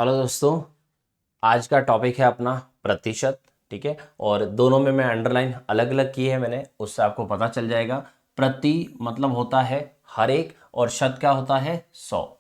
Hello दोस्तों, आज का टॉपिक है अपना प्रतिशत। ठीक है, और दोनों में मैं अंडरलाइन अलग अलग की है मैंने, उससे आपको पता चल जाएगा। प्रति मतलब होता है हर एक, और शत क्या होता है 100।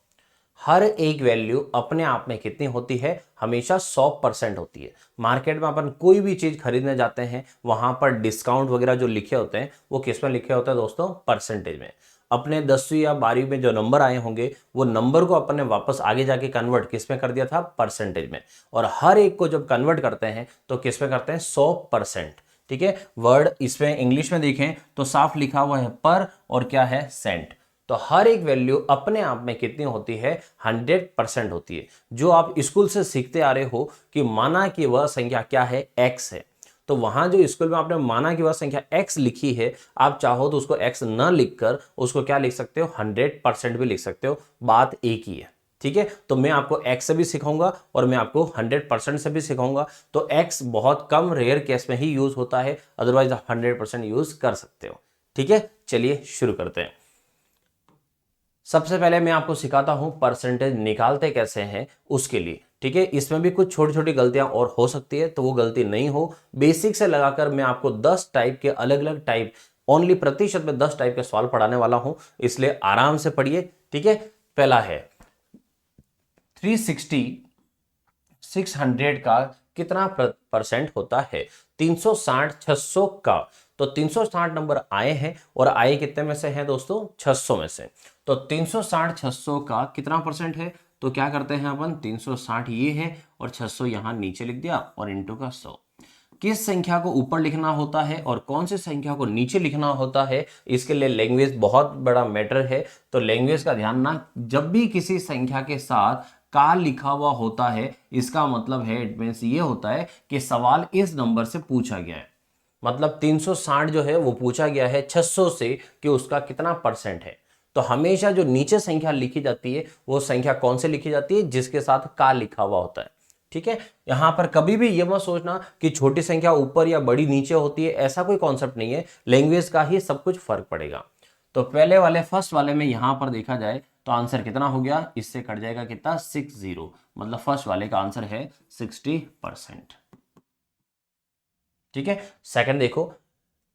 हर एक वैल्यू अपने आप में कितनी होती है? हमेशा 100% होती है। मार्केट में अपन कोई भी चीज खरीदने जाते हैं, वहां पर डिस्काउंट वगैरह जो लिखे होते हैं वो किस में लिखे होते हैं दोस्तों? परसेंटेज में। अपने 10वीं या 12वीं में जो नंबर आए होंगे वो नंबर को अपन ने वापस आगे जाके कन्वर्ट किस में कर दिया था? परसेंटेज में। और हर एक को जब कन्वर्ट करते हैं तो किस में करते हैं? 100%। ठीक है, वर्ड इसमें इंग्लिश में देखें तो साफ लिखा हुआ है पर, और क्या है? सेंट। तो हर एक वैल्यू अपने आप में कितनी होती है? 100% होती है। जो आप स्कूल से सीखते आ रहे हो कि माना कि वह संख्या क्या है? एक्स है। तो वहां जो स्कूल में आपने माना कि वह संख्या एक्स लिखी है, आप चाहो तो उसको एक्स न लिखकर उसको क्या लिख सकते हो? 100% भी लिख सकते हो। बात एक ही है। ठीक है, तो मैं आपको एक्स से भी सिखाऊंगा और मैं आपको 100% से भी सिखाऊंगा। तो एक्स बहुत कम रेयर केस में ही यूज होता है, अदरवाइज आप 100% यूज कर सकते हो। ठीक है, चलिए शुरू करते हैं। सबसे पहले मैं आपको सिखाता हूं परसेंटेज निकालते कैसे हैं उसके लिए। ठीक है, इसमें भी कुछ छोटी छोटी गलतियां और हो सकती है, तो वो गलती नहीं हो, बेसिक से लगाकर मैं आपको 10 टाइप के अलग अलग टाइप, ओनली प्रतिशत में 10 टाइप के सवाल पढ़ाने वाला हूं, इसलिए आराम से पढ़िए। ठीक है, पहला है 360 600 का कितना परसेंट होता है? 360 600 का। तो 360 नंबर आए हैं, और आए कितने में से हैं दोस्तों? 600 में से। तो 360 600 का कितना परसेंट है? तो क्या करते हैं अपन, 360 ये है और 600 यहां नीचे लिख दिया और इंटू का 100। किस संख्या को ऊपर लिखना होता है और कौन सी संख्या को नीचे लिखना होता है, इसके लिए लैंग्वेज बहुत बड़ा मैटर है। तो लैंग्वेज का ध्यान ना, जब भी किसी संख्या के साथ का लिखा हुआ होता है, इसका मतलब है, इट मीन्स ये होता है कि सवाल इस नंबर से पूछा गया है। मतलब 360 जो है वो पूछा गया है 600 से कि उसका कितना परसेंट है। तो हमेशा जो नीचे संख्या लिखी जाती है वो संख्या कौन से लिखी जाती है? जिसके साथ का लिखा हुआ होता है। ठीक है, यहां पर कभी भी ये मत सोचना कि छोटी संख्या ऊपर या बड़ी नीचे होती है, ऐसा कोई कॉन्सेप्ट नहीं है। लैंग्वेज का ही सब कुछ फर्क पड़ेगा। तो पहले वाले फर्स्ट वाले में यहां पर देखा जाए तो आंसर कितना हो गया? इससे कट जाएगा कितना? 60। मतलब फर्स्ट वाले का आंसर है 60%। ठीक है, सेकंड देखो,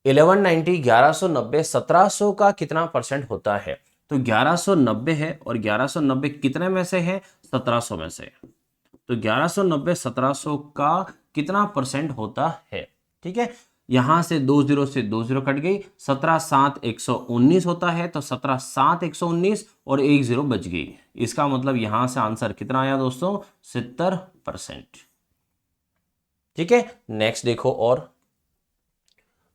1190 1190 1700 का कितना परसेंट होता है? तो 1190 है, और 1190 कितने में से है? 1700 में से। तो 1190 1700 का कितना परसेंट होता है? ठीक है, यहां से 20 से 20 कट गई, 17 7 119 होता है, तो 17 7 119 और 10 बच गई। इसका मतलब यहां से आंसर कितना आया दोस्तों? 70%। ठीक है, नेक्स्ट देखो, और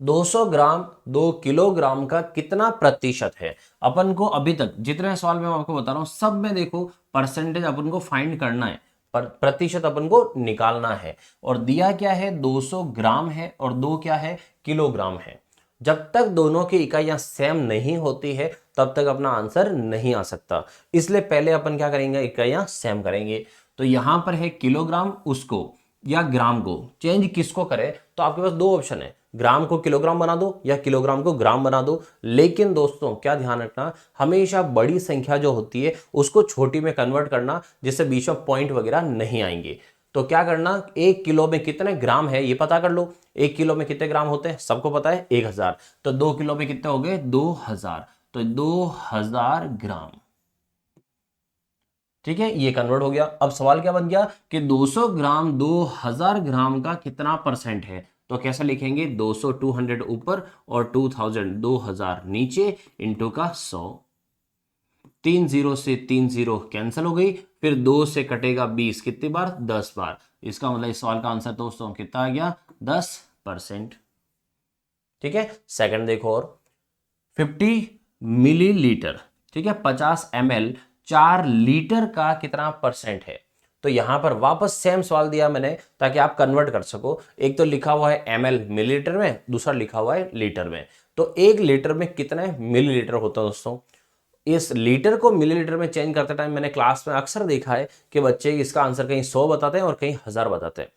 200 ग्राम 2 किलोग्राम का कितना प्रतिशत है? अपन को अभी तक जितने सवाल मैं आपको बता रहा हूं सब में देखो परसेंटेज अपन को फाइंड करना है, पर प्रतिशत अपन को निकालना है। और दिया क्या है? 200 ग्राम है और दो क्या है? किलोग्राम है। जब तक दोनों की इकाइयां सेम नहीं होती है तब तक अपना आंसर नहीं आ सकता। इसलिए पहले अपन क्या करेंगे? इकाइयां सेम करेंगे। तो यहां पर है किलोग्राम, उसको या ग्राम को चेंज किसको करें? तो आपके पास दो ऑप्शन है, ग्राम को किलोग्राम बना दो या किलोग्राम को ग्राम बना दो। लेकिन दोस्तों क्या ध्यान रखना, हमेशा बड़ी संख्या जो होती है उसको छोटी में कन्वर्ट करना, जिससे बीच में पॉइंट वगैरह नहीं आएंगे। तो क्या करना, 1 किलो में कितने ग्राम है ये पता कर लो। 1 किलो में कितने ग्राम होते हैं सबको पता है, 1000। तो 2 किलो में कितने हो गए? 2000। तो 2000 ग्राम। ठीक है, ये कन्वर्ट हो गया। अब सवाल क्या बन गया कि 200 ग्राम 2000 ग्राम का कितना परसेंट है? तो कैसे लिखेंगे? 200 200 ऊपर और 2000 2000 नीचे, इंटू का 100। 30 से 30 कैंसिल हो गई, फिर 2 से कटेगा 20 कितनी बार? 10 बार। इसका मतलब इस सवाल का आंसर दोस्तों कितना आ गया? 10%। ठीक है, सेकंड देखो, और 50 मिलीलीटर, ठीक है, 50 ml 4 लीटर का कितना परसेंट है? तो यहां पर वापस सेम सवाल दिया मैंने ताकि आप कन्वर्ट कर सको। एक तो लिखा हुआ है ml मिलीलीटर में, दूसरा लिखा हुआ है लीटर में। तो 1 लीटर में कितने मिलीलीटर होता है दोस्तों? इस लीटर को मिलीलीटर में चेंज करते टाइम मैंने क्लास में अक्सर देखा है कि बच्चे इसका आंसर कहीं 100 बताते हैं और कहीं 1000 बताते हैं।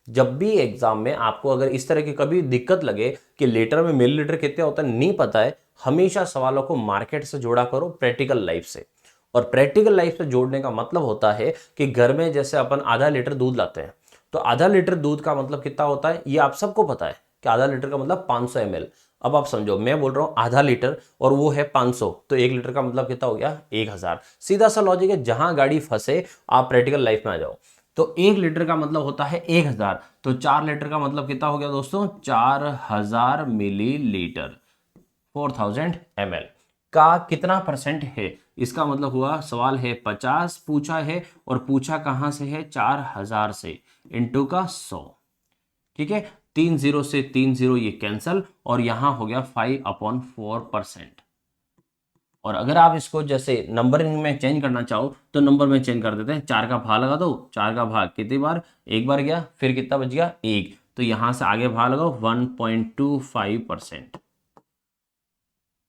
जब भी एग्जाम में आपको अगर इस तरह की कभी दिक्कत लगे कि लीटर में मिलीलीटर कितने होता है नहीं पता है, हमेशा सवालों को मार्केट से जोड़ा करो, प्रैक्टिकल लाइफ से। और प्रैक्टिकल लाइफ से जोड़ने का मतलब होता है कि घर में जैसे अपन आधा लीटर दूध लाते हैं, तो आधा लीटर दूध का मतलब कितना होता है ये आप सबको पता है कि आधा लीटर का मतलब 500 ml। अब आप समझो, मैं बोल रहा हूँ आधा लीटर और वो है 500, तो 1 लीटर का मतलब कितना हो गया 1000। सीधा सा लॉजिक है, जहां गाड़ी फंसे आप प्रैक्टिकल लाइफ में आ जाओ। तो 1 लीटर का मतलब होता है 1000, तो 4 लीटर का मतलब कितना हो गया दोस्तों 4000 मिलीलीटर, 4000 ml का कितना परसेंट है। इसका मतलब हुआ सवाल है 50 पूछा है और पूछा कहां से है 4000 से, इंटू का 100। ठीक है, 30 से 30 ये कैंसल और यहां हो गया 5/4%। और अगर आप इसको जैसे नंबरिंग में चेंज करना चाहो तो नंबर में चेंज कर देते हैं, 4 का भाग लगा दो, 4 का भाग कितनी बार, एक बार गया, फिर कितना बच गया 1, तो यहां से आगे भाग लगाओ 1.25%।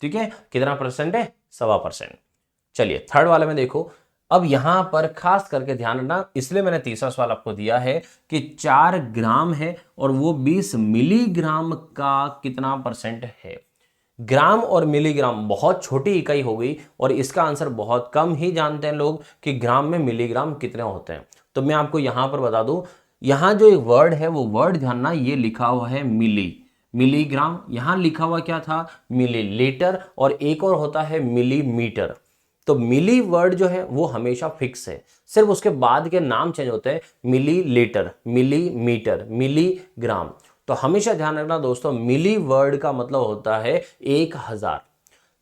ठीक है, कितना परसेंट है 1.25%। चलिए थर्ड वाले में देखो, अब यहां पर खास करके ध्यान रखना, इसलिए मैंने तीसरा सवाल आपको दिया है कि 4 ग्राम है और वो 20 मिलीग्राम का कितना परसेंट है। ग्राम और मिलीग्राम बहुत छोटी इकाई हो गई और इसका आंसर बहुत कम ही जानते हैं लोग कि ग्राम में मिलीग्राम कितने होते हैं। तो मैं आपको यहां पर बता दूं, यहां जो एक वर्ड है वो वर्ड ध्यान ना, ये लिखा हुआ है मिली, मिलीग्राम, यहां लिखा हुआ क्या था मिलीलीटर, और एक और होता है मिलीमीटर। तो मिली वर्ड जो है वो हमेशा फिक्स है, सिर्फ उसके बाद के नाम चेंज होते हैं, मिलीलीटर, मिलीमीटर, मिलीग्राम। तो हमेशा ध्यान रखना दोस्तों, मिली वर्ड का मतलब होता है 1000।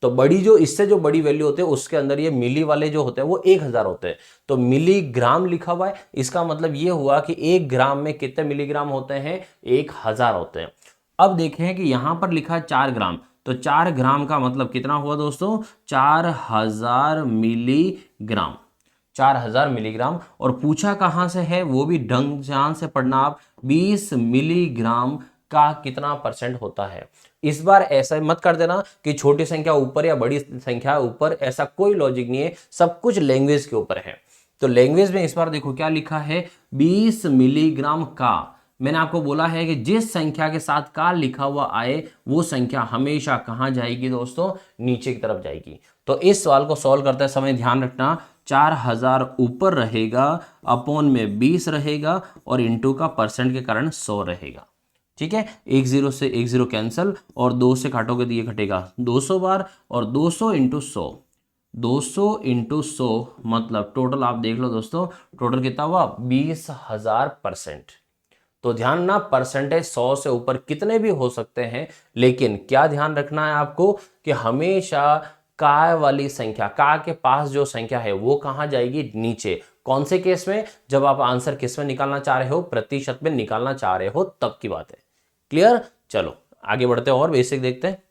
तो बड़ी जो इससे जो बड़ी वैल्यू होती है उसके अंदर ये मिली वाले जो होते हैं वो 1000 होते हैं। तो मिलीग्राम लिखा हुआ है, इसका मतलब ये हुआ कि 1 ग्राम में कितने मिलीग्राम होते हैं 1000 होते हैं। अब देखें कि यहां पर लिखा है 4 ग्राम, तो 4 ग्राम का मतलब कितना हुआ दोस्तों 4000 मिलीग्राम, 4000 मिलीग्राम। और पूछा कहां से है वो भी ढंग ध्यान से पढ़ना आप, 20 मिलीग्राम का कितना परसेंट होता है। इस बार ऐसा मत कर देना कि छोटी संख्या ऊपर या बड़ी संख्या ऊपर, ऐसा कोई लॉजिक नहीं है, सब कुछ लैंग्वेज के ऊपर है। तो लैंग्वेज में इस बार देखो क्या लिखा है 20 मिलीग्राम का। मैंने आपको बोला है कि जिस संख्या के साथ का लिखा हुआ आए वो संख्या हमेशा कहां जाएगी दोस्तों, नीचे की तरफ जाएगी। तो इस सवाल को सॉल्व करते समय ध्यान रखना, 4000 ऊपर रहेगा, अपॉन में 20 रहेगा और इंटू का परसेंट के कारण 100 रहेगा। ठीक है, 10 से 10 कैंसल और 2 से काटोगे तो ये घटेगा 200 बार, और 200 इंटू 100, 200 इंटू 100 मतलब टोटल आप देख लो दोस्तों, टोटल कितना हुआ 20,000%। तो ध्यान ना, परसेंटेज 100 से ऊपर कितने भी हो सकते हैं, लेकिन क्या ध्यान रखना है आपको कि हमेशा का वाली संख्या, का के पास जो संख्या है वो कहां जाएगी नीचे। कौन से केस में, जब आप आंसर किस में निकालना चाह रहे हो, प्रतिशत में निकालना चाह रहे हो, तब की बात है। क्लियर, चलो आगे बढ़ते हैं और बेसिक देखते हैं।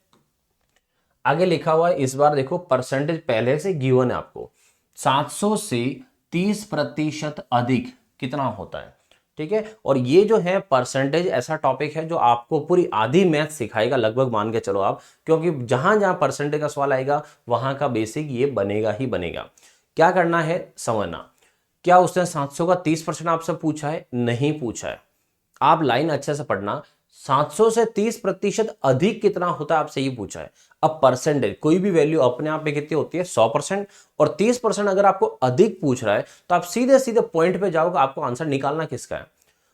आगे लिखा हुआ है इस बार देखो, परसेंटेज पहले से गिवन है आपको, 700 से 30% अधिक कितना होता है। ठीक है, और ये जो है परसेंटेज ऐसा टॉपिक है जो आपको पूरी आधी मैथ सिखाएगा लगभग, मान के चलो आप, क्योंकि जहां जहां परसेंटेज का सवाल आएगा वहां का बेसिक ये बनेगा ही बनेगा। क्या करना है समझना, क्या उसने 700 का 30% आपसे पूछा है, नहीं पूछा है। आप लाइन अच्छे से पढ़ना, 700 से 30% अधिक कितना होता है आपसे ये पूछा है। अब परसेंटेज कोई भी वैल्यू अपने आप में कितनी होती है 100%, और 30% अगर आपको अधिक पूछ रहा है तो आप सीधे सीधे पॉइंट पे जाओगे, आपको आंसर निकालना किसका है।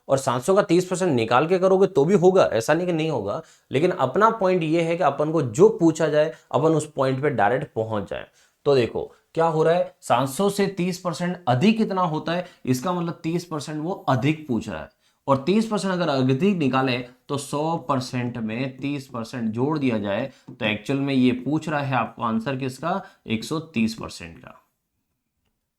और 700 का 30% निकाल के करोगे तो भी होगा, ऐसा नहीं कि नहीं होगा, लेकिन अपना पॉइंट ये है कि अपन को जो पूछा जाए अपन उस पॉइंट पे डायरेक्ट पहुंच जाए। तो देखो क्या हो रहा है, 700 से 30% अधिक कितना होता है, इसका मतलब 30% वो अधिक पूछ रहा है, और 30% अगर अधिक निकाले तो 100% में 30% जोड़ दिया जाए, तो एक्चुअल में ये पूछ रहा है आपको आंसर किसका 130% का।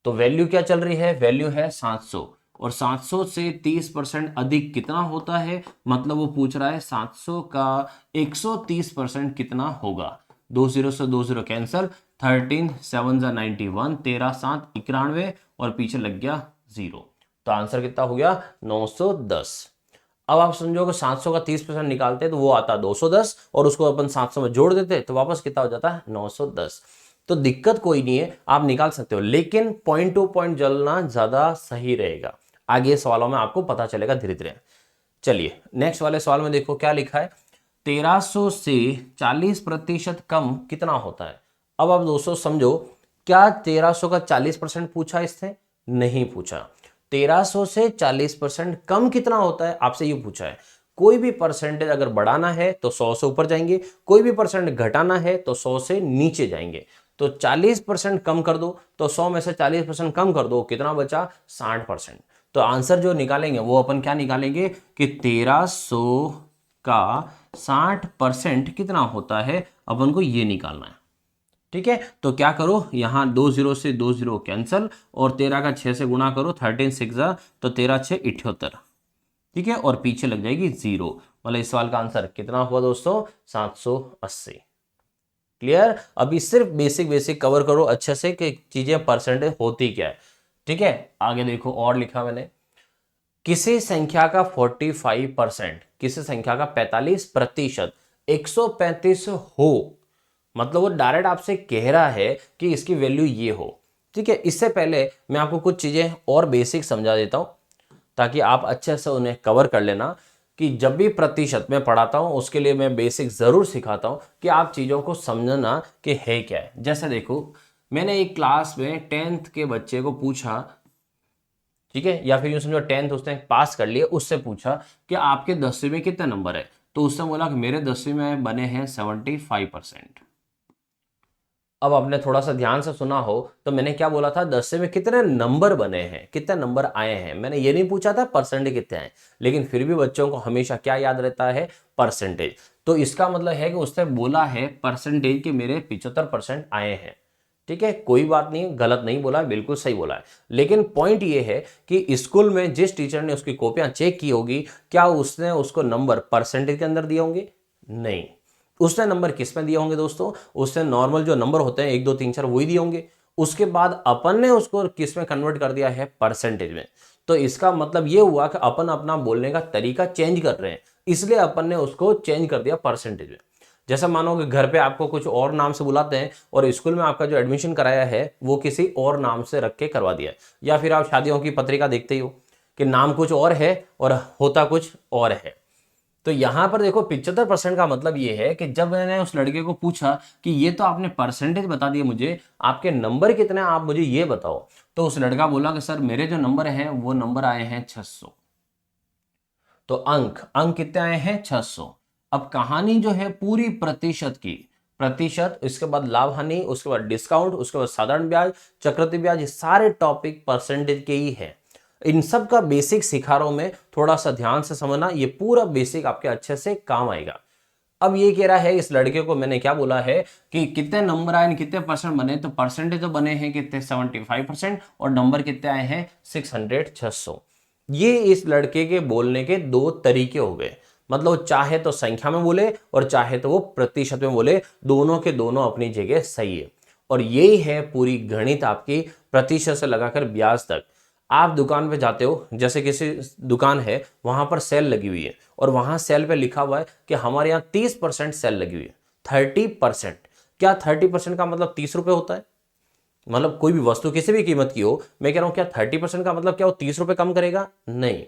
तो वैल्यू क्या चल रही है, वैल्यू है 700, और 700 से 30% अधिक कितना होता है, मतलब वो पूछ रहा है 700 का 130% कितना होगा। 20 से 20 कैंसल, 13 7 91, 13 7 91 और पीछे लग गया 0, तो आंसर कितना हो गया 910। अब आप समझो कि 700 का 30% निकालते हैं तो वो आता है 210, और उसको अपन 700 में जोड़ देते तो वापस कितना हो जाता है 910। तो दिक्कत कोई नहीं है, आप निकाल सकते हो, लेकिन पॉइंट टू पॉइंट चलना ज्यादा सही रहेगा। आगे सवालों में आपको पता चलेगा धीरे धीरे। चलिए नेक्स्ट वाले सवाल में देखो क्या लिखा है, 1300 से 40% कम कितना होता है। अब आप दोस्तों समझो, क्या 1300 का 40% पूछा इससे? नहीं पूछा। 1300 से 40% कम कितना होता है आपसे ये पूछा है। कोई भी परसेंटेज अगर बढ़ाना है तो 100 से ऊपर जाएंगे, कोई भी परसेंट घटाना है तो 100 से नीचे जाएंगे। तो 40% कम कर दो, तो 100 में से 40% कम कर दो, कितना बचा? 60%। तो आंसर जो निकालेंगे वो अपन क्या निकालेंगे कि 1300 का 60% कितना होता है, अपन को ये निकालना है। ठीक है, तो क्या करो, यहां 20 से 20 कैंसिल, और 13 का 6 से गुणा करो, 13 6 तो 13 6 78। ठीक है, और पीछे लग जाएगी 0। मतलब इस सवाल का आंसर कितना हुआ दोस्तों? 780। क्लियर? अभी सिर्फ बेसिक बेसिक कवर करो अच्छे से कि चीजें परसेंटेज होती क्या है। ठीक है, आगे देखो और लिखा मैंने, किसी संख्या का 45%, किसी संख्या का 45% 135 हो, मतलब वो डायरेक्ट आपसे कह रहा है कि इसकी वैल्यू ये हो। ठीक है, इससे पहले मैं आपको कुछ चीजें और बेसिक समझा देता हूं ताकि आप अच्छे से उन्हें कवर कर लेना। कि जब भी प्रतिशत में पढ़ाता हूं उसके लिए मैं बेसिक जरूर सिखाता हूं कि आप चीजों को समझना कि है क्या है। जैसे देखो, मैंने एक क्लास में 10th के बच्चे को पूछा, ठीक है, या फिर यूं समझो 10th उसने पास कर लिया, उससे पूछा कि आपके 10वीं में कितने नंबर है, तो उसने बोला कि मेरे 10वीं में बने हैं 75%। अब आपने थोड़ा सा ध्यान से सुना हो तो मैंने क्या बोला था, 10वीं में कितने नंबर बने हैं, कितने नंबर आए हैं। मैंने ये नहीं पूछा था परसेंटेज कितने आए, लेकिन फिर भी बच्चों को हमेशा क्या याद रहता है? परसेंटेज। तो इसका मतलब है कि उसने बोला है परसेंटेज कि मेरे 75% आए हैं। ठीक है, कोई बात नहीं, गलत नहीं बोला है, बिल्कुल सही बोला है। लेकिन पॉइंट ये है कि स्कूल में जिस टीचर ने उसकी कॉपियां चेक की होगी, क्या उसने उसको नंबर परसेंटेज के अंदर दिए होंगे? नहीं। उसने नंबर किस में दिए होंगे दोस्तों? उसने नॉर्मल जो नंबर होते हैं 1 2 3 4 वही दिए होंगे। उसके बाद अपन ने उसको किस में कन्वर्ट कर दिया है? परसेंटेज में। तो इसका मतलब ये हुआ कि अपन अपना बोलने का तरीका चेंज कर रहे हैं, इसलिए अपन ने उसको चेंज कर दिया परसेंटेज में। जैसा मानो कि घर पे आपको कुछ और नाम से बुलाते हैं और स्कूल में आपका जो एडमिशन कराया है वो किसी और नाम से रख के करवा दिया है। या फिर आप शादियों की पत्रिका देखते ही हो कि नाम कुछ और है और होता कुछ और है। तो यहां पर देखो 75% का मतलब ये है कि जब मैंने उस लड़के को पूछा कि ये तो आपने परसेंटेज बता दिए मुझे, आपके नंबर कितने हैं आप मुझे ये बताओ, तो उस लड़का बोला कि सर मेरे जो नंबर हैं वो नंबर आए हैं 600। तो अंक अंक कितने आए हैं? 600। अब कहानी जो है पूरी प्रतिशत की, प्रतिशत, इसके बाद लाभ हानि, उसके बाद डिस्काउंट, उसके बाद साधारण ब्याज, चक्रवृद्धि ब्याज, ये सारे टॉपिक परसेंटेज के ही है। इन सब का बेसिक सिखा रहा हूं मैं, थोड़ा सा ध्यान से समझना, ये पूरा बेसिक आपके अच्छे से काम आएगा। अब ये कह रहा है, इस लड़के को मैंने क्या बोला है कि कितने नंबर आए, कितने परसेंट बने, तो परसेंटेज तो बने हैं कितने? 75%, और नंबर कितने आए हैं? 600 600। ये इस लड़के के बोलने के दो तरीके हो गए। मतलब वो चाहे तो संख्या में बोले और चाहे तो वो प्रतिशत में बोले, दोनों के दोनों अपनी जगह सही है। और यही है पूरी गणित आपकी, प्रतिशत से लगाकर ब्याज तक। आप दुकान पे जाते हो, जैसे किसी दुकान है वहां पर सेल लगी हुई है और वहां सेल पे लिखा हुआ है कि हमारे यहाँ 30% सेल लगी हुई है, 30%। क्या 30% का मतलब 30 रुपए होता है? मतलब कोई भी वस्तु किसी भी कीमत की हो, मैं कह रहा हूं क्या 30% का मतलब क्या वो 30 रुपए कम करेगा? नहीं।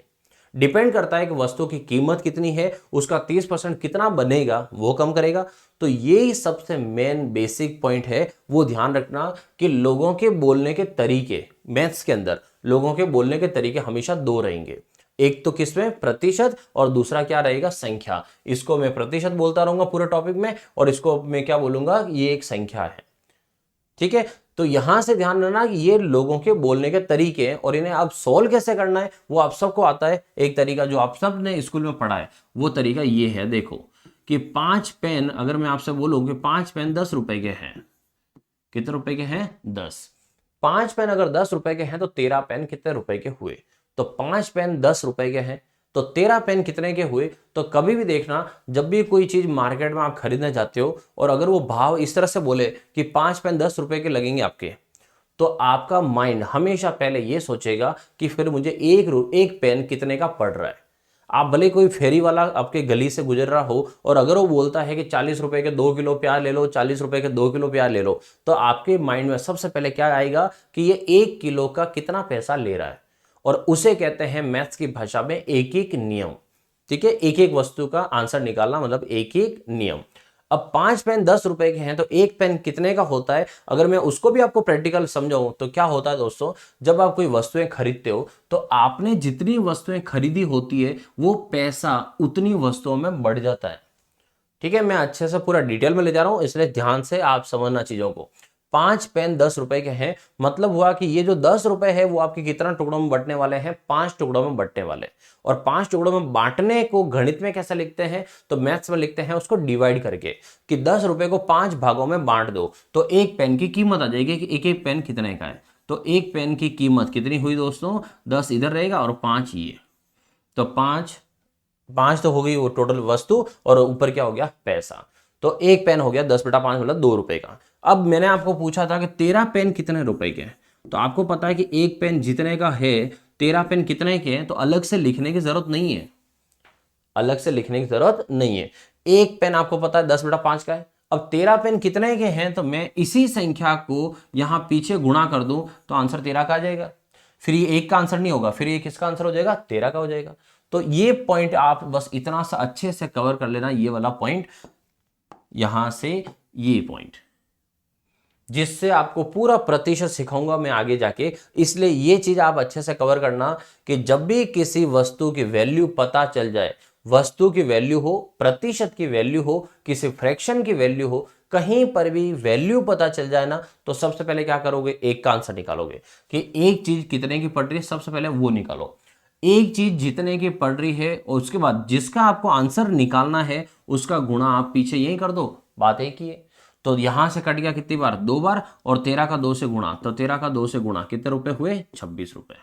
डिपेंड करता है कि वस्तु की कीमत कितनी है, उसका 30% कितना बनेगा वो कम करेगा। तो यही सबसे मेन बेसिक पॉइंट है, वो ध्यान रखना कि लोगों के बोलने के तरीके, मैथ्स के अंदर लोगों के बोलने के तरीके हमेशा दो रहेंगे। एक तो किसमें? प्रतिशत, और दूसरा क्या रहेगा? संख्या। इसको मैं प्रतिशत बोलता रहूंगा पूरे टॉपिक में, और इसको मैं क्या बोलूंगा? ये एक संख्या है। ठीक है, तो यहां से ध्यान रखना कि ये लोगों के बोलने के तरीके हैं, और इन्हें अब सोल्व कैसे करना है वो आप सबको आता है। एक तरीका जो आप सब ने स्कूल में पढ़ा है वो तरीका ये है, देखो कि 5 पेन, अगर मैं आपसे बोलूं कि 5 पेन 10 रुपए के हैं, कितने रुपए के हैं? 10। 5 पेन अगर 10 रुपए के हैं तो 13 पेन कितने रुपए के हुए? तो 5 पेन 10 रुपए के हैं तो 13 पेन कितने के हुए? तो कभी भी देखना, जब भी कोई चीज मार्केट में आप खरीदने जाते हो और अगर वो भाव इस तरह से बोले कि 5 पेन 10 रुपए के लगेंगे आपके, तो आपका माइंड हमेशा पहले ये सोचेगा कि फिर मुझे एक पेन कितने का पड़ रहा है। आप भले कोई फेरी वाला आपके गली से गुजर रहा हो और अगर वो बोलता है कि 40 रुपए के 2 किलो प्याज ले लो, 40 रुपए के 2 किलो प्याज ले लो, तो आपके माइंड में सबसे पहले क्या आएगा कि ये 1 किलो का कितना पैसा ले रहा है। और उसे कहते हैं मैथ्स की भाषा में एक एक नियम। ठीक है, एक एक वस्तु का आंसर निकालना मतलब एक एक नियम। अब 5 पेन 10 रुपए के हैं तो एक पेन कितने का होता है, अगर मैं उसको भी आपको प्रैक्टिकल समझाऊं तो क्या होता है दोस्तों, जब आप कोई वस्तुएं खरीदते हो तो आपने जितनी वस्तुएं खरीदी होती है वो पैसा उतनी वस्तुओं में बढ़ जाता है। ठीक है, मैं अच्छे से पूरा डिटेल में ले जा रहा हूं, इसलिए ध्यान से आप समझना चीजों को। 5 पेन 10 रुपए के हैं, मतलब हुआ कि ये जो 10 रुपए है वो आपके कितना टुकड़ों में बंटने वाले हैं, 5 टुकड़ों में बंटने वाले। और 5 टुकड़ों में बांटने को गणित में कैसे लिखते हैं, तो मैथ्स में लिखते हैं उसको डिवाइड करके, कि 10 रुपए को 5 भागों में बांट दो तो एक पेन की कीमत आ जाएगी कि एक एक पेन कितने का है। तो एक पेन की कीमत कितनी हुई दोस्तों, 10 इधर रहेगा और 5 ये, तो 5 5 तो हो गई वो टोटल वस्तु, और ऊपर क्या हो गया, पैसा। तो एक पेन हो गया 10/5 मतलब 2 रुपए का। अब मैंने आपको पूछा था कि 13 पेन कितने रुपए के हैं, तो आपको पता है कि एक पेन जितने का है 13 पेन कितने के हैं, तो अलग से लिखने की जरूरत नहीं है, अलग से लिखने की जरूरत नहीं है। एक पेन आपको पता है 10/5 का है। अब 13 पेन कितने के हैं, तो मैं इसी संख्या को यहां पीछे गुणा कर दूं तो आंसर 13 का आ जाएगा। फिर ये एक का आंसर नहीं होगा, फिर ये किसका आंसर हो जाएगा, 13 का हो जाएगा। तो ये पॉइंट आप बस इतना सा अच्छे से कवर कर लेना, ये वाला पॉइंट, यहां से ये पॉइंट, जिससे आपको पूरा प्रतिशत सिखाऊंगा मैं आगे जाके। इसलिए ये चीज आप अच्छे से कवर करना कि जब भी किसी वस्तु की वैल्यू पता चल जाए, वस्तु की वैल्यू हो, प्रतिशत की वैल्यू हो, किसी फ्रैक्शन की वैल्यू हो, कहीं पर भी वैल्यू पता चल जाए ना, तो सबसे पहले क्या करोगे, एक का आंसर निकालोगे कि एक चीज कितने की पड़ रही है, सबसे पहले वो निकालो। एक चीज जितने की पड़ रही है और उसके बाद जिसका आपको आंसर निकालना है उसका गुणा आप पीछे यही कर दो, बात एक ही है। तो यहां से कट गया कितनी बार, 2 बार, और 13 का 2 से गुणा, तो 13 का 2 से गुणा कितने रुपए हुए, 26 रुपए।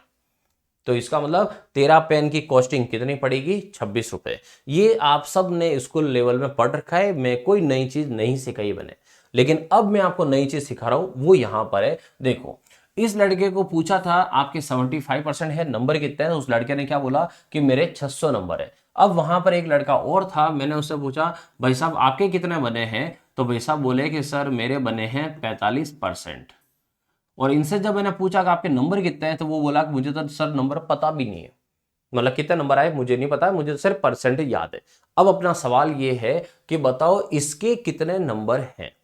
तो इसका मतलब 13 पेन की कॉस्टिंग कितनी पड़ेगी, 26 रुपए। ये आप सब ने स्कूल लेवल में पढ़ रखा है, मैं कोई नई चीज नहीं सिखाई बने, लेकिन अब मैं आपको नई चीज सिखा रहा हूं, वो यहां पर है। देखो, इस लड़के को पूछा था आपके 75% है, नंबर कितने हैं, उस लड़के ने क्या बोला कि मेरे 600 नंबर है। अब वहां पर एक लड़का और था, मैंने उससे पूछा भाई साहब आपके कितने बने हैं, तो भाई साहब बोले कि सर मेरे बने हैं 45%। और इनसे जब मैंने पूछा कि आपके नंबर कितने हैं, तो वो बोला कि मुझे तो सर नंबर पता भी नहीं है, मतलब कितने नंबर आए मुझे नहीं पता, मुझे सिर्फ परसेंट याद है। अब अपना सवाल ये है कि बताओ इसके कितने नंबर हैं।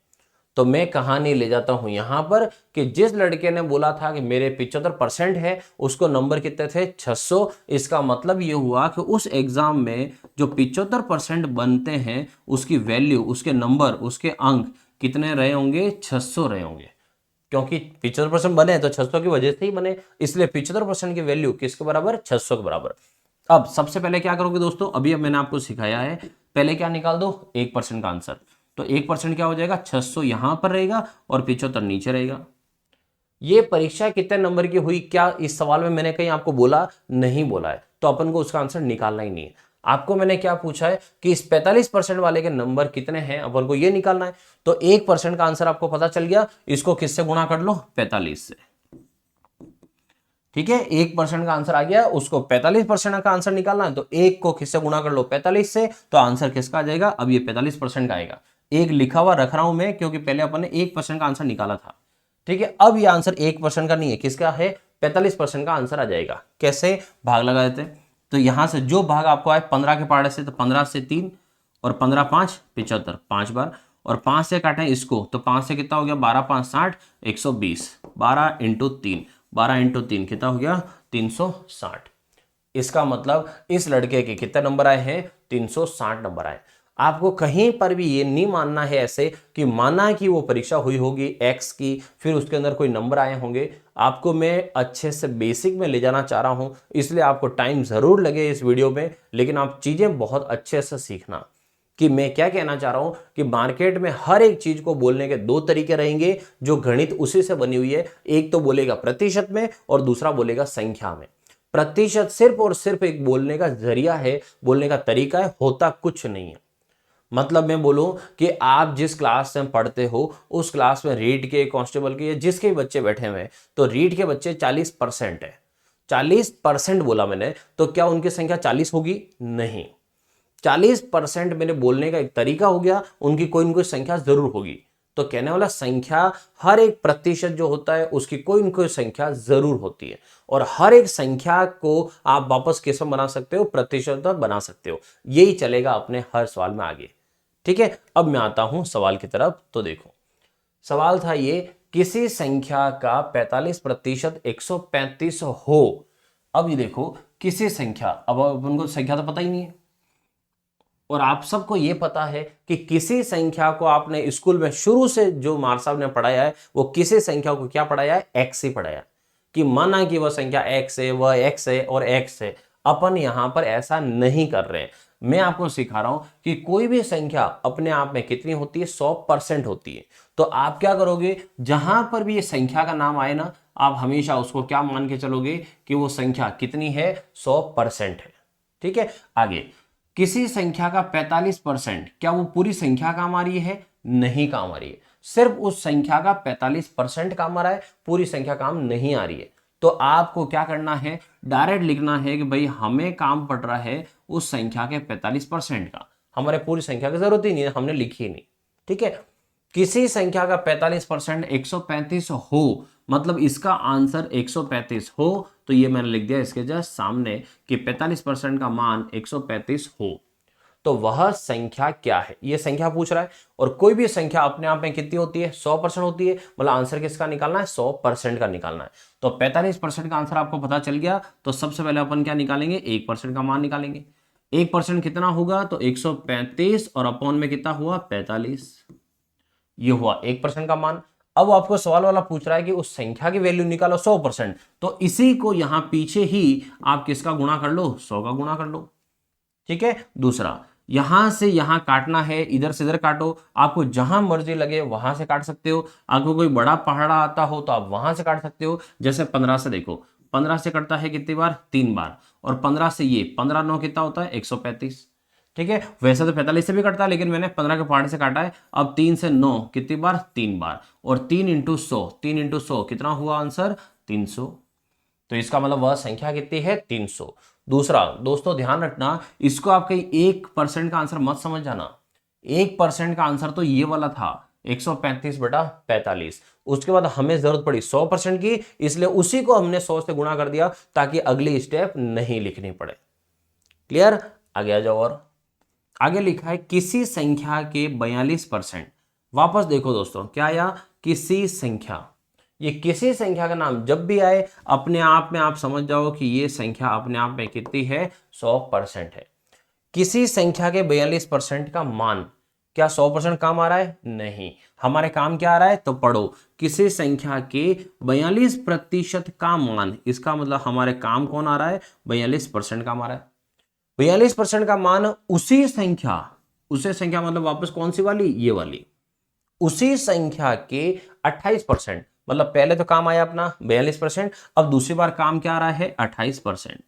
तो मैं कहानी ले जाता हूं यहां पर कि जिस लड़के ने बोला था कि मेरे 75% है, उसको नंबर कितने थे, 600। इसका मतलब ये हुआ कि उस एग्जाम में जो 75% बनते हैं उसकी वैल्यू, उसके नंबर, उसके अंक कितने रहे होंगे, 600 रहे होंगे। क्योंकि 75% बने तो 600 की वजह से ही बने, इसलिए 75% की वैल्यू किसके बराबर, 600 के बराबर। अब सबसे पहले क्या करोगे दोस्तों, अभी अब मैंने आपको सिखाया है, पहले क्या निकाल दो, 1% का आंसर। तो 1% क्या हो जाएगा, 600 यहां पर रहेगा और 75 नीचे रहेगा। ये परीक्षा कितने नंबर की हुई, क्या इस सवाल में मैंने कहीं आपको बोला, नहीं बोला है, तो अपन को उसका आंसर निकालना ही नहीं है। आपको मैंने क्या पूछा है कि इस 45% वाले के नंबर कितने हैं, अपन को ये निकालना है। तो 1% का आंसर आपको पता चल गया, इसको किससे गुणा कर लो, 45 से। ठीक है, 1% का आंसर आ गया, उसको 45% का आंसर निकालना है, तो एक को किससे गुणा कर लो, 45 से, तो आंसर किसका आ जाएगा, अब ये 45% का आएगा। एक लिखा हुआ रख रहा हूं मैं, क्योंकि पहले अपन ने 1% का आंसर निकाला था। ठीक है, अब ये आंसर 1% का नहीं है, किसका है, 45% का आंसर आ जाएगा। कैसे, भाग लगा देते हैं। तो यहां से जो भाग आपको आए 15 के पहाड़े से, तो 15 से 3 और 15 5 75, 5 बार, और 5 से काटें इसको, तो 5 से कितना हो गया, 12 5 60, 120, 12 इंटू 3, 12 इंटू 3 कितना हो गया, 360। इसका मतलब इस लड़के के कितने नंबर आए हैं, 360 नंबर आए। आपको कहीं पर भी ये नहीं मानना है ऐसे कि माना कि वो परीक्षा हुई होगी एक्स की, फिर उसके अंदर कोई नंबर आए होंगे। आपको मैं अच्छे से बेसिक में ले जाना चाह रहा हूं, इसलिए आपको टाइम जरूर लगे इस वीडियो में, लेकिन आप चीजें बहुत अच्छे से सीखना कि मैं क्या कहना चाह रहा हूं कि मार्केट में हर एक चीज को बोलने के दो तरीके रहेंगे, जो गणित उसी से बनी हुई है। एक तो बोलेगा प्रतिशत में और दूसरा बोलेगा संख्या में। प्रतिशत सिर्फ और सिर्फ एक बोलने का जरिया है, बोलने का तरीका है, होता कुछ नहीं है। मतलब मैं बोलूं कि आप जिस क्लास में पढ़ते हो उस क्लास में रीड के, कांस्टेबल के, या जिसके भी बच्चे बैठे हुए हैं, तो रीड के बच्चे 40% है। 40% बोला मैंने, तो क्या उनकी संख्या 40 होगी, नहीं। 40% मेरे बोलने का एक तरीका हो गया, उनकी कोई ना कोई संख्या जरूर होगी। तो कहने वाला संख्या, हर एक प्रतिशत जो होता है उसकी कोई ना कोई संख्या जरूर होती है, और हर एक संख्या को आप वापस किस में बना सकते हो, प्रतिशत में बना सकते हो। यही चलेगा अपने हर सवाल में आगे। ठीक है, अब मैं आता हूं सवाल की तरफ। तो देखो सवाल था ये, किसी संख्या का 45% 135 हो। अब ये देखो किसी संख्या, अब अपन को संख्या तो पता ही नहीं है, और आप सबको ये पता है कि किसी संख्या को आपने स्कूल में शुरू से जो मार साहब ने पढ़ाया है वो किसी संख्या को क्या पढ़ाया है, एक्स ही पढ़ाया, कि माना कि वह संख्या एक्स है, वह एक्स है और एक्स है। अपन यहां पर ऐसा नहीं कर रहे हैं, मैं आपको सिखा रहा हूं कि कोई भी संख्या अपने आप में कितनी होती है, 100% होती है। तो आप क्या करोगे, जहां पर भी ये संख्या का नाम आए ना, आप हमेशा उसको क्या मान के चलोगे कि वो संख्या कितनी है, 100% है। ठीक है, आगे, किसी संख्या का 45%, क्या वो पूरी संख्या काम आ रही है, नहीं काम आ रही है, सिर्फ उस संख्या का 45% काम आ रहा है, पूरी संख्या काम नहीं आ रही है। तो आपको क्या करना है, डायरेक्ट लिखना है कि भाई हमें काम पड़ रहा है उस संख्या के 45% का, हमारे पूरी संख्या की जरूरत ही नहीं है, हमने लिखी ही नहीं। ठीक है, किसी संख्या का 45% 135 हो, मतलब इसका आंसर 135 हो, तो ये मैंने लिख दिया इसके जस्ट सामने कि 45% का मान 135 हो, तो वह संख्या क्या है, ये संख्या पूछ रहा है। और कोई भी संख्या अपने आप में कितनी होती है, 100% होती है, मतलब आंसर किसका निकालना है, 100% का निकालना है। तो 45% का आंसर आपको पता चल गया, तो सबसे पहले अपन क्या निकालेंगे, 1% का मान निकालेंगे। 1% कितना होगा, तो 135 और अपॉन में कितना हुआ, 45, ये हुआ 1% का मान। अब आपको सवाल वाला पूछ रहा है कि उस संख्या की वैल्यू निकालो 100%, तो इसी को यहां पीछे ही आप किसका गुणा कर लो, 100 का गुणा कर लो। ठीक है, दूसरा, यहां से यहां काटना है, इधर से इधर काटो, आपको जहां मर्जी लगे वहां से काट सकते हो। आपको कोई बड़ा पहाड़ा आता हो तो आप वहां से काट सकते हो। जैसे 15 से देखो, 15 से कटता है कितनी बार, 3 बार, और 15 से ये 15 9 कितना होता है, 135। ठीक है, वैसे तो 45 से भी कटता है, लेकिन मैंने 15 के पहाड़े से काटा है। अब 3 से 9 कितनी बार, 3 बार, और 3 इंटू 100, 3 इंटू 100 कितना हुआ आंसर, 300। तो इसका मतलब वह संख्या कितनी है, 300। दूसरा दोस्तों ध्यान रखना, इसको आप कहीं 1% का आंसर मत समझ जाना। 1% का आंसर तो ये वाला था, 135/45। उसके बाद हमें जरूरत पड़ी 100% की, इसलिए उसी को हमने 100 से गुणा कर दिया ताकि अगली स्टेप नहीं लिखनी पड़े। क्लियर, आगे आ जाओ। और आगे लिखा है किसी संख्या के 42%। वापस देखो दोस्तों, क्या आया, किसी संख्या। ये किसी संख्या का नाम जब भी आए, अपने आप में आप समझ जाओ कि ये संख्या अपने आप में कितनी है, 100% है। किसी संख्या के 42% का मान, क्या 100% काम आ रहा है, नहीं, हमारे काम क्या आ रहा है, तो पढ़ो, किसी संख्या के 42% का मान, इसका मतलब हमारे काम कौन आ रहा है, 42% काम आ रहा है। 42% का मान उसी संख्या, उसे संख्या मतलब वापस कौन सी वाली, ये वाली, उसी संख्या के 28%, मतलब पहले तो काम आया अपना 42%, अब दूसरी बार काम क्या आ रहा है, 28%।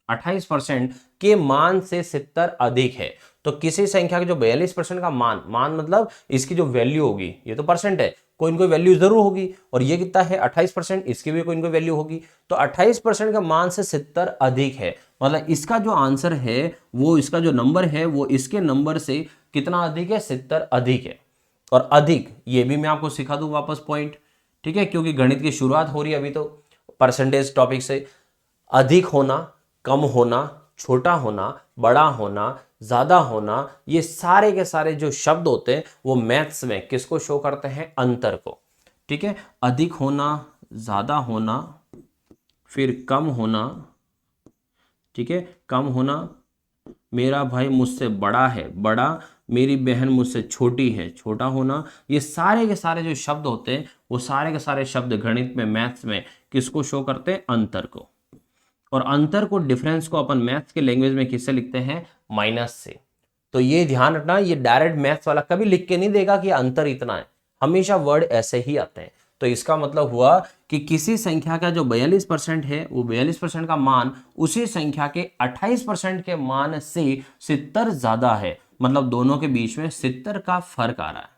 28% के मान से 70 अधिक है। तो किसी संख्या के जो 42% का मान, मान मतलब इसकी जो वैल्यू होगी, ये तो परसेंट है, कोई ना कोई वैल्यू जरूर होगी, और ये कितना है 28%, इसकी भी कोई ना कोई वैल्यू होगी। तो 28% का मान से 70 अधिक है, मतलब इसका जो आंसर है, वो इसका जो नंबर है वो इसके नंबर से कितना अधिक है, 70 अधिक है। और अधिक ये भी मैं आपको सिखा दूं वापस पॉइंट, ठीक है, क्योंकि गणित की शुरुआत हो रही है अभी तो परसेंटेज टॉपिक से। अधिक होना, कम होना, छोटा होना, बड़ा होना, ज्यादा होना, ये सारे के सारे जो शब्द होते हैं वो मैथ्स में किसको शो करते हैं, अंतर को। ठीक है, अधिक होना, ज्यादा होना, फिर कम होना, ठीक है, कम होना, मेरा भाई मुझसे बड़ा है, बड़ा, मेरी बहन मुझसे छोटी है, छोटा होना, ये सारे के सारे जो शब्द होते हैं वो सारे के सारे शब्द गणित में, मैथ्स में किसको शो करते हैं, अंतर को। और अंतर को, डिफरेंस को अपन मैथ्स के लैंग्वेज में किससे लिखते हैं, माइनस से। तो ये ध्यान रखना, ये डायरेक्ट मैथ्स वाला कभी लिख के नहीं देगा कि अंतर इतना है, हमेशा वर्ड ऐसे ही आते हैं। तो इसका मतलब हुआ कि किसी संख्या का जो 42% है, वो 42% का मान उसी संख्या के 28% के मान से 70 ज्यादा है, मतलब दोनों के बीच में 70 का फर्क आ रहा है,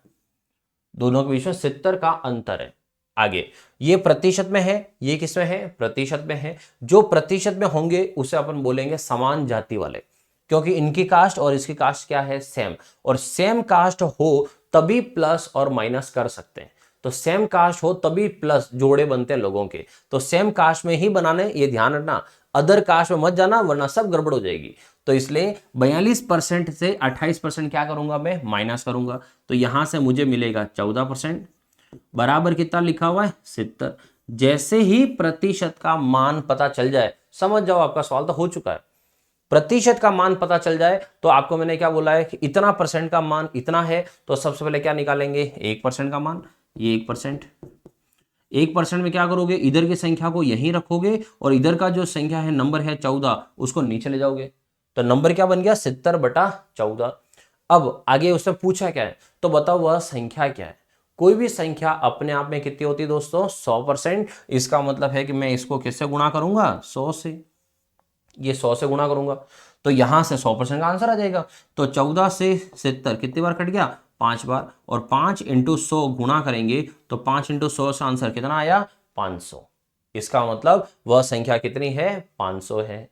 दोनों के बीच में 70 का अंतर है। आगे, ये प्रतिशत में है, ये किस में है, प्रतिशत में है। जो प्रतिशत में होंगे उसे अपन बोलेंगे समान जाति वाले, क्योंकि इनकी कास्ट और इसकी कास्ट क्या है, सेम, और सेम कास्ट हो तभी प्लस और माइनस कर सकते हैं। तो सेम कास्ट हो तभी प्लस जोड़े बनते हैं लोगों के, तो सेम कास्ट में ही बनाने, ये ध्यान रखना। अदर कास्ट में मत जाना वरना सब गड़बड़ हो जाएगी। तो इसलिए 42% से 28% क्या करूंगा मैं, माइनस करूंगा। तो यहां से मुझे मिलेगा 14% बराबर कितना लिखा हुआ है 70। जैसे ही प्रतिशत का मान पता चल जाए, समझ जाओ आपका सवाल तो हो चुका है। प्रतिशत का मान पता चल जाए तो आपको मैंने क्या बोला है कि इतना परसेंट का मान इतना है, तो सबसे पहले क्या निकालेंगे, 1% का मान, ये 1%। 1% में क्या करोगे, इधर की संख्या को यहीं रखोगे और इधर का जो संख्या है नंबर है 14 उसको नीचे ले जाओगे। तो नंबर क्या बन गया 70/14। अब आगे उससे पूछा क्या है, तो बताओ वह संख्या क्या है। कोई भी संख्या अपने आप में कितनी होती है दोस्तों, 100%। इसका मतलब है कि मैं इसको किससे गुणा करूंगा, 100 से। ये 100 से गुणा करूंगा तो यहां से 100% का आंसर आ जाएगा। तो 14 से 70 कितनी बार कट गया, 5 बार। और 5 × 100 गुणा करेंगे तो 5 × 100 से आंसर कितना आया, 500। इसका मतलब वह संख्या कितनी है, 500 है।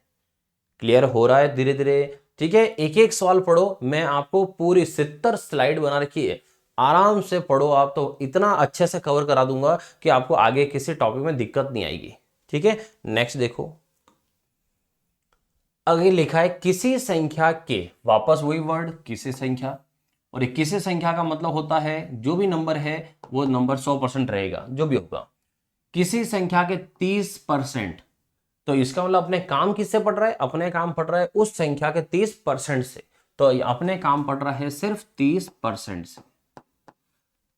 क्लियर हो रहा है धीरे धीरे, ठीक है। एक एक सवाल पढ़ो, मैं आपको पूरी 70 स्लाइड बना रखी है, आराम से पढ़ो आप, तो इतना अच्छे से कवर करा दूंगा कि आपको आगे किसी टॉपिक में दिक्कत नहीं आएगी। ठीक है, नेक्स्ट देखो। आगे लिखा है किसी संख्या के, वापस वही वर्ड किसी संख्या, और एक किसी संख्या का मतलब होता है जो भी नंबर है वो नंबर 100% रहेगा, जो भी होगा। किसी संख्या के 30%, तो इसका मतलब अपने काम किससे पड़ रहा है, अपने काम पड़ रहा है उस संख्या के 30% से। तो अपने काम पड़ रहा है सिर्फ 30% से।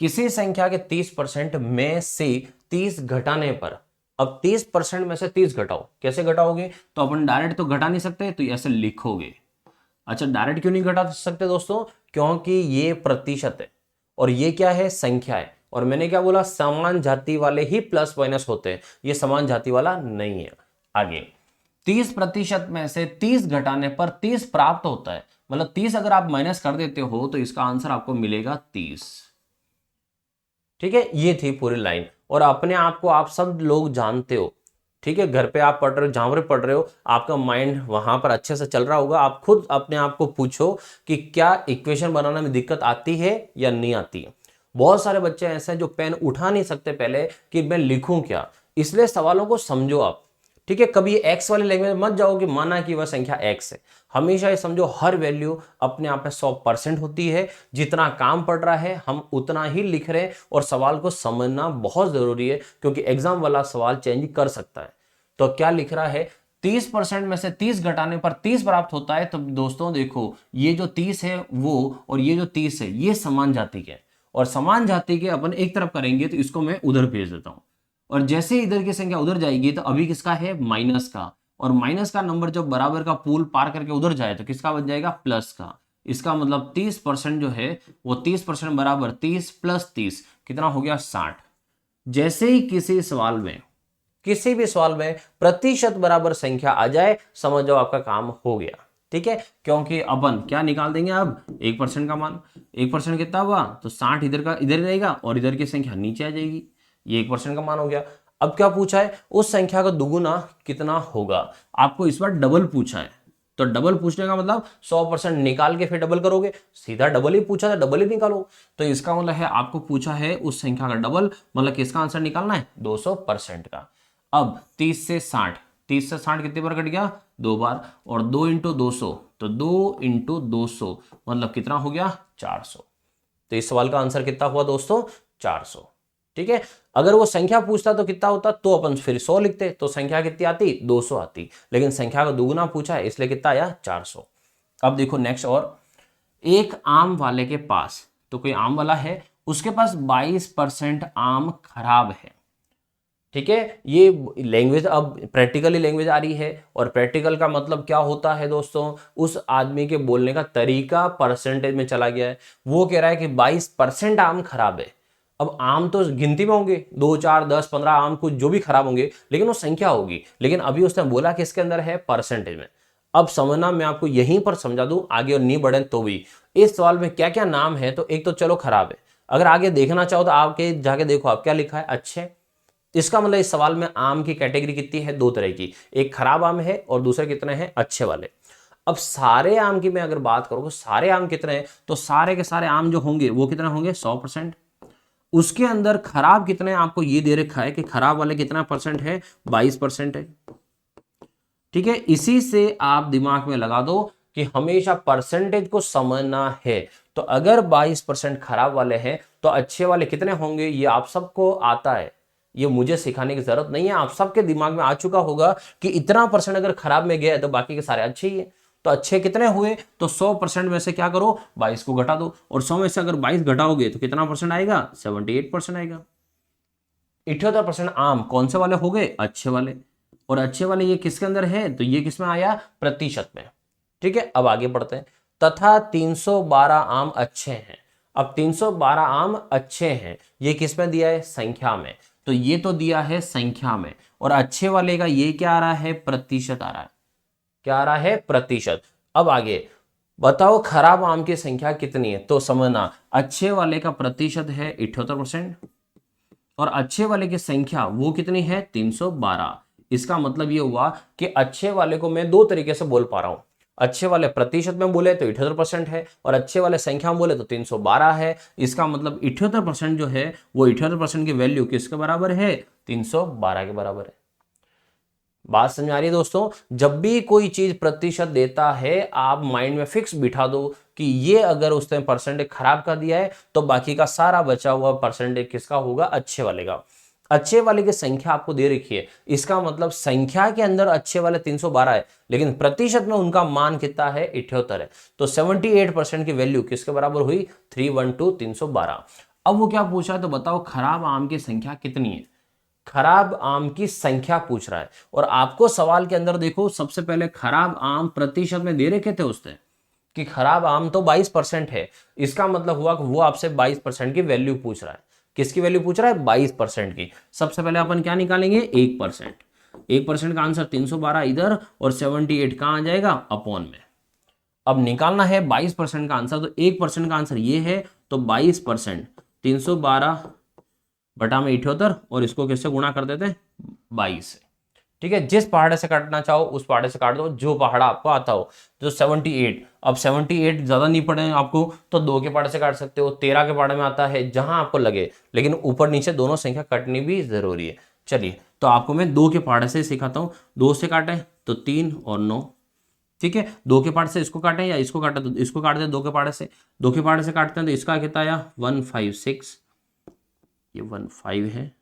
किसी संख्या के 30% में से 30 घटाने पर, अब 30% में से 30 घटाओ, कैसे घटाओगे, तो अपन डायरेक्ट तो घटा नहीं सकते, तो ऐसे लिखोगे। अच्छा, डायरेक्ट क्यों नहीं घटा सकते दोस्तों, क्योंकि ये प्रतिशत है और ये क्या है, संख्या है। और मैंने क्या बोला, समान जाति वाले ही प्लस माइनस होते हैं, ये समान जाति वाला नहीं है। आगे 30% में से 30 घटाने पर 30 प्राप्त होता है, मतलब 30 अगर आप माइनस कर देते हो तो इसका आंसर आपको मिलेगा 30। ठीक है, ये थी पूरी लाइन। और अपने आप को आप सब लोग जानते हो, ठीक है, घर पे आप पढ़ रहे हो, जहां पर पढ़ रहे हो आपका माइंड वहां पर अच्छे से चल रहा होगा। आप खुद अपने आप को पूछो कि क्या इक्वेशन बनाने में दिक्कत आती है या नहीं आती है। बहुत सारे बच्चे ऐसे हैं जो पेन उठा नहीं सकते पहले कि मैं लिखूं क्या, इसलिए सवालों को समझो आप। ठीक है, कभी एक्स वाली लैंग्वेज मत जाओ कि माना कि वह संख्या एक्स है। हमेशा ये समझो हर वैल्यू अपने आप में 100% होती है। जितना काम पड़ रहा है हम उतना ही लिख रहे हैं, और सवाल को समझना बहुत जरूरी है क्योंकि एग्जाम वाला सवाल चेंज कर सकता है। तो क्या लिख रहा है, 30% में से 30 घटाने पर 30 प्राप्त होता है। तो दोस्तों देखो, ये जो 30 है वो, और ये जो 30 है ये समान जाति के, और समान जाति के अपन एक तरफ करेंगे तो इसको मैं उधर भेज देता हूं। और जैसे इधर की संख्या उधर जाएगी तो अभी किसका है, माइनस का, और माइनस का नंबर जब बराबर का पूल पार करके उधर जाए तो किसका बन जाएगा, प्लस का। इसका मतलब 30% जो है वो 30% बराबर 30 + 30 कितना हो गया, 60। जैसे ही किसी सवाल में, किसी भी सवाल में प्रतिशत बराबर संख्या आ जाए, समझ जाओ आपका काम हो गया। ठीक है, क्योंकि अपन क्या निकाल देंगे अब, 1% का मान। 1% कितना हुआ, तो 60 इधर का इधर रहेगा और इधर की संख्या नीचे आ जाएगी। ये 1% का मान हो गया। अब क्या पूछा है, उस संख्या का दुगुना कितना होगा। आपको इस बार डबल पूछा है, तो डबल पूछने का मतलब 100% निकाल के फिर डबल करोगे, सीधा डबल ही पूछा था, डबल ही निकालो। तो इसका मतलब है आपको पूछा है उस संख्या का डबल, मतलब किसका आंसर निकालना है, 200% का। अब 30 से 60, 30 से 60 कितनी बार कट गया, 2 बार, और 2 × 200, तो 2 × 200 मतलब कितना हो गया, 400। तो इस सवाल का आंसर कितना हुआ दोस्तों, 400। ठीक है, अगर वो संख्या पूछता तो कितना होता, तो अपन फिर 100 लिखते, तो संख्या कितनी आती, 200 आती, लेकिन संख्या का दुगुना पूछा है इसलिए कितना आया, 400। अब देखो नेक्स्ट, और एक आम वाले के पास, तो कोई आम वाला है उसके पास 22% आम खराब है। ठीक है, ये लैंग्वेज अब प्रैक्टिकली लैंग्वेज आ रही है, और प्रैक्टिकल का मतलब क्या होता है दोस्तों, उस आदमी के बोलने का तरीका परसेंटेज में चला गया है। वो कह रहा है कि 22% आम खराब है। अब आम तो गिनती में होंगे, 2, 4, 10, 15 आम कुछ जो भी खराब होंगे, लेकिन वो संख्या होगी। लेकिन अभी उसने बोला किसके अंदर है, परसेंटेज में। अब समझना, मैं आपको यहीं पर समझा दूं, आगे और नहीं बढ़े तो भी। इस सवाल में क्या क्या नाम है, तो एक तो चलो खराब है, अगर आगे देखना चाहो तो आपके जाके देखो आप क्या लिखा है, अच्छे। इसका मतलब इस सवाल में आम की कैटेगरी कितनी है, 2 तरह की, एक खराब आम है और दूसरे कितने हैं, अच्छे वाले। अब सारे आम की मैं अगर बात करूं, सारे आम कितने हैं, तो सारे के सारे आम जो होंगे वो कितने होंगे, 100%। उसके अंदर खराब कितने, आपको ये दे रखा है कि खराब वाले कितना परसेंट है, 22% है। ठीक है, इसी से आप दिमाग में लगा दो कि हमेशा परसेंटेज को समझना है। तो अगर 22% खराब वाले हैं तो अच्छे वाले कितने होंगे, ये आप सबको आता है, ये मुझे सिखाने की जरूरत नहीं है, आप सबके दिमाग में आ चुका होगा कि इतना परसेंट अगर खराब में गया है तो बाकी के सारे अच्छे ही है। तो अच्छे कितने हुए, तो 100% में से क्या करो, 22 को घटा दो, और 100 में से अगर 22 घटाओगे तो कितना परसेंट आएगा, 78% आएगा। 78% आम कौन से वाले हो गए, अच्छे वाले। और अच्छे वाले ये किसके अंदर है, तो ये किसमें आया, प्रतिशत में। ठीक है, अब आगे बढ़ते हैं। तथा 312 आम अच्छे हैं। अब 312 आम अच्छे हैं, ये किस में दिया है, संख्या में। तो ये तो दिया है संख्या में, और अच्छे वाले का ये क्या आ रहा है, प्रतिशत आ रहा है। क्या आ रहा है, प्रतिशत। अब आगे बताओ खराब आम की संख्या कितनी है, तो समझना अच्छे वाले का प्रतिशत है 78%, और अच्छे वाले की संख्या वो कितनी है, 312। इसका मतलब ये हुआ कि अच्छे वाले को मैं दो तरीके से बोल पा रहा हूं। अच्छे वाले प्रतिशत में बोले तो 78% है, और अच्छे वाले संख्या में बोले तो 312 है। इसका मतलब 78% जो है वो 78% की वैल्यू किसके बराबर है, 312 के बराबर है। बात समझ आ रही है दोस्तों। जब भी कोई चीज प्रतिशत देता है, आप माइंड में फिक्स बिठा दो कि ये अगर उसने परसेंटेज खराब कर दिया है तो बाकी का सारा बचा हुआ परसेंटेज किसका होगा, अच्छे वाले का। अच्छे वाले की संख्या आपको दे रखी है, इसका मतलब संख्या के अंदर अच्छे वाले 312 है, लेकिन प्रतिशत में उनका मान कितना है, 78 है। तो 78% की वैल्यू किसके बराबर हुई, 312, 312। अब वो क्या पूछा है, तो बताओ खराब आम की संख्या कितनी है। खराब आम की संख्या पूछ रहा है, और आपको सवाल के अंदर देखो सबसे पहले खराब आम प्रतिशत में दे रखे थे उसने कि खराब आम तो 22% है। इसका मतलब हुआ कि वो आपसे 22% की वैल्यू पूछ रहा है। किसकी वैल्यू पूछ रहा है, 22% की। सबसे पहले अपन क्या निकालेंगे, 1%। 1% का आंसर 312 इधर, और 78 कहां आ जाएगा, अपॉन में। अब निकालना है 22% का आंसर, तो 1% का आंसर ये है, तो 22% 312 बटा में 78, और इसको किससे गुणा कर देते हैं, 22 से। ठीक है, जिस पहाड़े से काटना चाहो उस पहाड़े से काट दो, जो पहाड़ा आपको आता हो। तो 78, अब 78 ज्यादा नहीं पड़े आपको तो 2 के पहाड़े से काट सकते हो, 13 के पहाड़े में आता है, जहां आपको लगे, लेकिन ऊपर नीचे दोनों संख्या कटनी भी जरूरी है। चलिए, तो आपको मैं 2 के पहाड़े से सिखाता हूं। 2 से काटे तो 3 और 9। ठीक है, 2 के पहाड़े से इसको काटे या इसको काटे तो इसको काट दे, 2 के पहाड़े से। 2 के पहाड़े से काटते हैं तो इसका कितना आया, 156। ये 15 है,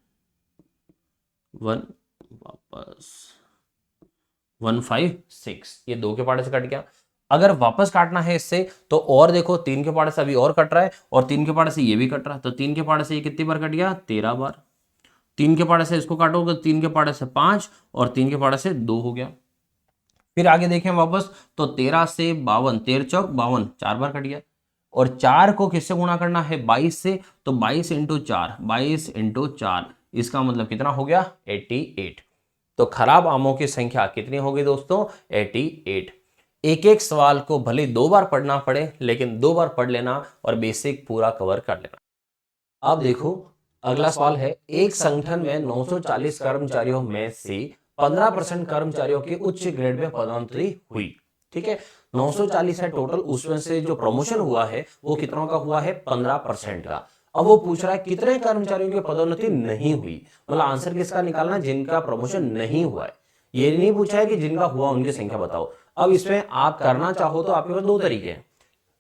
1 वापस 156, ये 2 के पहाड़े से कट गया। अगर वापस काटना है इससे तो और देखो, 3 के पहाड़े से अभी और कट रहा है, और 3 के पहाड़े से ये भी कट रहा है, तो 3 के पहाड़े से ये कितनी बार कट गया, 13 बार। 3 के पहाड़े से इसको काटोगे, 3 के पहाड़े से 5, और 3 के पहाड़े से 2 हो गया। फिर आगे देखें वापस, तो 13 से 52, 13 चौक 52, 4 बार कट गया। और 4 को किससे गुणा करना है, 22 से, तो 22 इंटू 4, 22 इंटू 4, इसका मतलब कितना हो गया, 88। तो खराब आमों की संख्या कितनी होगी दोस्तों, 88। एक एक सवाल को भले 2 बार पढ़ना पड़े, लेकिन 2 बार पढ़ लेना और बेसिक पूरा कवर कर लेना। अब देखो अगला सवाल है, एक संगठन में 940 कर्मचारियों में से 15% कर्मचारियों की उच्च ग्रेड में पदोन्नति हुई। ठीक है, 940 है टोटल, उसमें से जो प्रमोशन हुआ है वो कितनों का हुआ है, 15% का। अब वो पूछ रहा है कितने कर्मचारियों की पदोन्नति नहीं हुई, मतलब आंसर किसका निकालना, जिनका प्रमोशन नहीं हुआ है। ये नहीं पूछा है कि जिनका हुआ उनकी संख्या बताओ। अब इसमें आप करना चाहो तो आपके पास 2 तरीके हैं।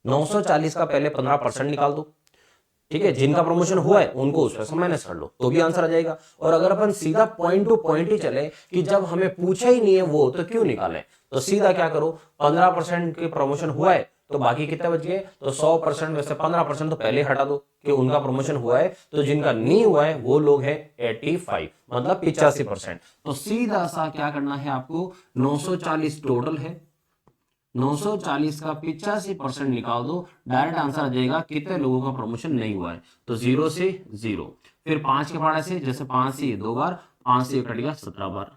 940 का पहले 15% निकाल दो, ठीक है, जिनका प्रमोशन हुआ है उनको उसमें से माइनस कर लो तो भी आंसर आ जाएगा। और अगर अपन सीधा पॉइंट टू पॉइंट ही चले कि जब हमें पूछा ही नहीं है वो, तो क्यों निकालें, तो सीधा क्या करो, 15% के प्रमोशन हुआ है तो बाकी कितने बच गए, तो 100% में से 15% तो पहले हटा दो कि उनका प्रमोशन हुआ है, तो जिनका नहीं हुआ है वो लोग हैं 85, मतलब 85%। तो सीधा सा क्या करना है आपको, 940 टोटल है, 940 का 85% निकाल दो, डायरेक्ट आंसर आ जाएगा कितने लोगों का प्रमोशन नहीं हुआ है, तो 0 से 0। फिर 5 के पहाड़े से, जैसे 5 से 2 बार, 5 से कट गया 17 बार।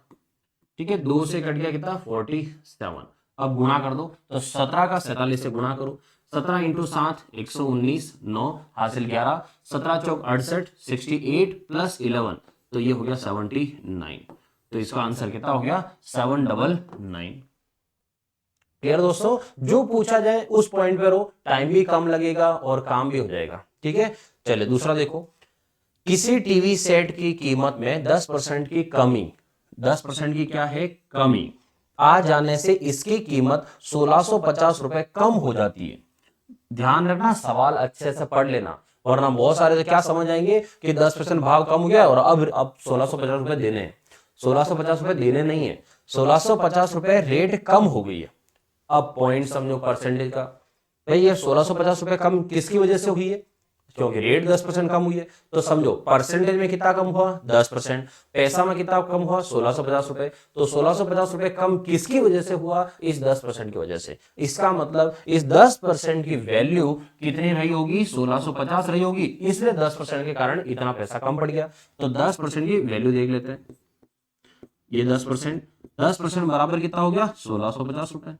ठीक है, 2 से कट गया कितना, 47। अब गुणा कर दो, तो 17 का 47 से गुणा करो, 17 इंटू 7 119, 9 हासिल 11, 17 चौक 68, 68 प्लस 11, तो ये हो गया 79। तो इसका आंसर कितना हो गया, 799। क्लियर दोस्तों, जो पूछा जाए उस पॉइंट पे रहो, टाइम भी कम लगेगा और काम भी हो जाएगा। ठीक है, चलिए दूसरा देखो, किसी टीवी सेट की कीमत में 10% की कमी, 10% की क्या है, कमी, आ जाने से इसकी कीमत 1650 रुपए कम हो जाती है। ध्यान रखना, सवाल अच्छे से पढ़ लेना, वरना बहुत सारे तो क्या समझ आएंगे कि 10% भाव कम हो गया और अब 1650 रुपए देने हैं। 1650 रुपए देने नहीं है, 1650 रुपए रेट कम हो गई है। अब पॉइंट समझो परसेंटेज का, भाई ये 1650 रुपए कम किसकी वजह से हुई है, क्योंकि रेट 10% कम हुई है। तो समझो परसेंटेज में कितना कम हुआ, 10%। पैसा में कितना कम हुआ, 1650 रुपए। तो 1650 रुपए कम किसकी वजह से हुआ, इस 10% की वजह से। इसका मतलब इस 10% की वैल्यू कितनी रही होगी, 1650 रही होगी, इसलिए 10% के कारण इतना पैसा कम पड़ गया। तो 10% की वैल्यू देख लेते हैं। ये 10% बराबर कितना हो गया, 1650 रुपए।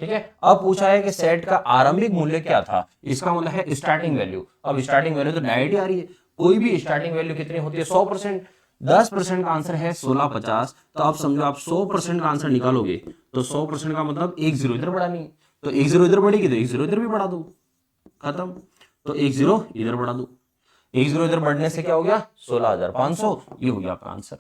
ठीक है, अब पूछा है कि सेट का आरंभिक मूल्य क्या था, इसका मतलब है स्टार्टिंग वैल्यू। अब स्टार्टिंग वैल्यू तो डायरेक्ट ही आ रही है, कोई भी स्टार्टिंग वैल्यू कितनी होती है, 100%। 10% का आंसर है 1650। तो अब समझो आप 100% का आंसर निकालोगे तो 100% का मतलब एक जीरो इधर बढ़ानी है, तो एक जीरो इधर बढ़ेगी तो एक जीरो इधर भी बढ़ा दो, खत्म। तो एक जीरो इधर बढ़ा दो, एक जीरो इधर बढ़ने से क्या हो गया, 16,500। ये हो गया आपका आंसर।